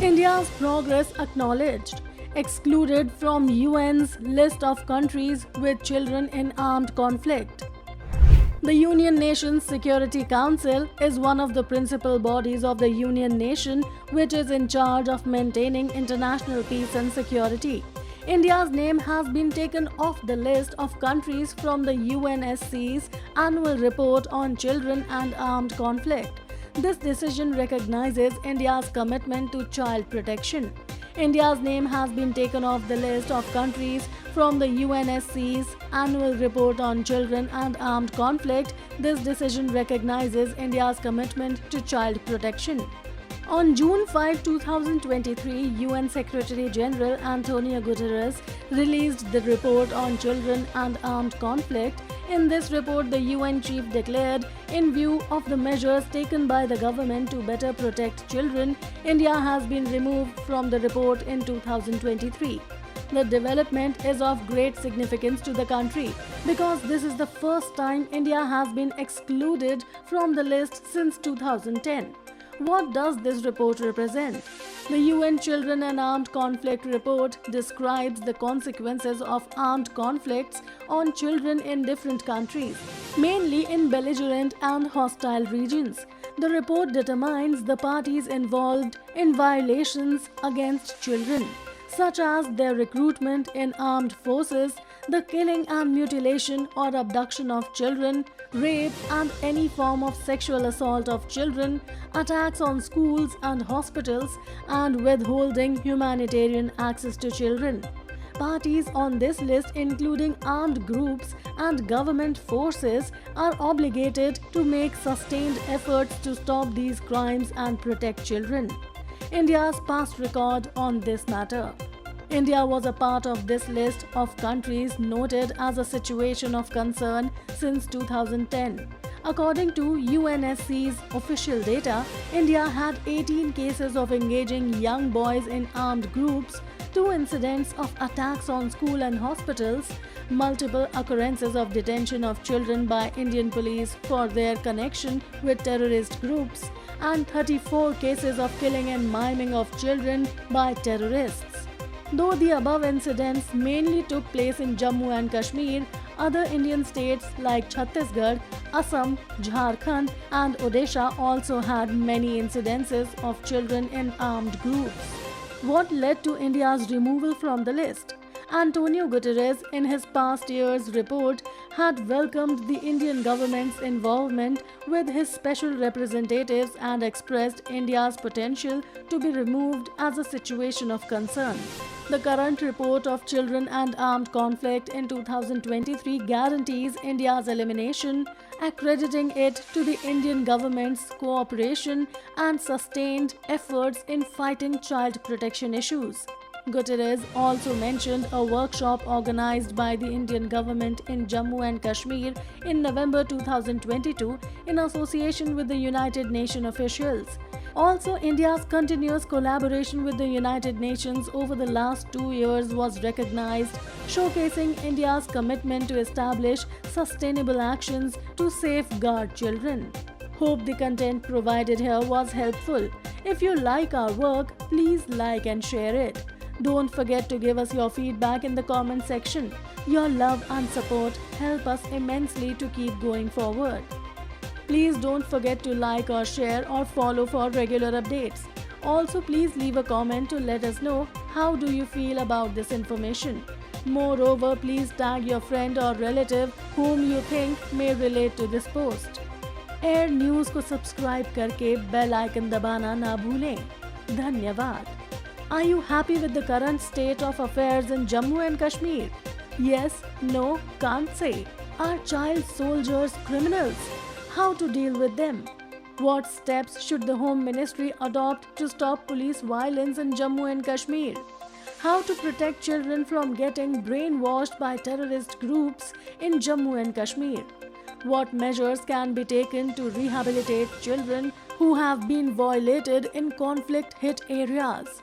India's progress acknowledged. Excluded from UN's list of countries with children in armed conflict. The Union Nations Security Council is one of the principal bodies of the Union Nation which is in charge of maintaining international peace and security. India's name has been taken off the list of countries from the UNSC's annual report on children and armed conflict. This decision recognizes India's commitment to child protection. India's name has been taken off the list of countries from the UNSC's annual report on children and armed conflict. This decision recognizes India's commitment to child protection. On June 5, 2023, UN Secretary-General Antonio Guterres released the report on children and armed conflict. In this report, the UN chief declared, in view of the measures taken by the government to better protect children, India has been removed from the report in 2023. The development is of great significance to the country because this is the first time India has been excluded from the list since 2010. What does this report represent? The UN Children and Armed Conflict report describes the consequences of armed conflicts on children in different countries, mainly in belligerent and hostile regions. The report determines the parties involved in violations against children, such as their recruitment in armed forces, the killing and mutilation or abduction of children, rape and any form of sexual assault of children, attacks on schools and hospitals, and withholding humanitarian access to children. Parties on this list, including armed groups and government forces, are obligated to make sustained efforts to stop these crimes and protect children. India's past record on this matter. India was a part of this list of countries noted as a situation of concern since 2010. According to UNSC's official data, India had 18 cases of engaging young boys in armed groups, 2 incidents of attacks on school and hospitals, multiple occurrences of detention of children by Indian police for their connection with terrorist groups, and 34 cases of killing and maiming of children by terrorists. Though the above incidents mainly took place in Jammu and Kashmir, other Indian states like Chhattisgarh, Assam, Jharkhand and Odisha also had many incidences of children in armed groups. What led to India's removal from the list? Antonio Guterres, in his past year's report, had welcomed the Indian government's involvement with his special representatives and expressed India's potential to be removed as a situation of concern. The current report of children and armed conflict in 2023 guarantees India's elimination, accrediting it to the Indian government's cooperation and sustained efforts in fighting child protection issues. Guterres also mentioned a workshop organized by the Indian government in Jammu and Kashmir in November 2022 in association with the United Nations officials. Also, India's continuous collaboration with the United Nations over the last 2 years was recognized, showcasing India's commitment to establish sustainable actions to safeguard children. Hope the content provided here was helpful. If you like our work, please like and share it. Don't forget to give us your feedback in the comment section. Your love and support help us immensely to keep going forward. Please don't forget to like or share or follow for regular updates. Also, please leave a comment to let us know how do you feel about this information. Moreover, please tag your friend or relative whom you think may relate to this post. Air news को subscribe करके bell icon दबाना ना भूलें। धन्यवाद। Are you happy with the current state of affairs in Jammu and Kashmir? Yes, no, can't say. Are child soldiers criminals? How to deal with them? What steps should the Home Ministry adopt to stop police violence in Jammu and Kashmir? How to protect children from getting brainwashed by terrorist groups in Jammu and Kashmir? What measures can be taken to rehabilitate children who have been violated in conflict-hit areas?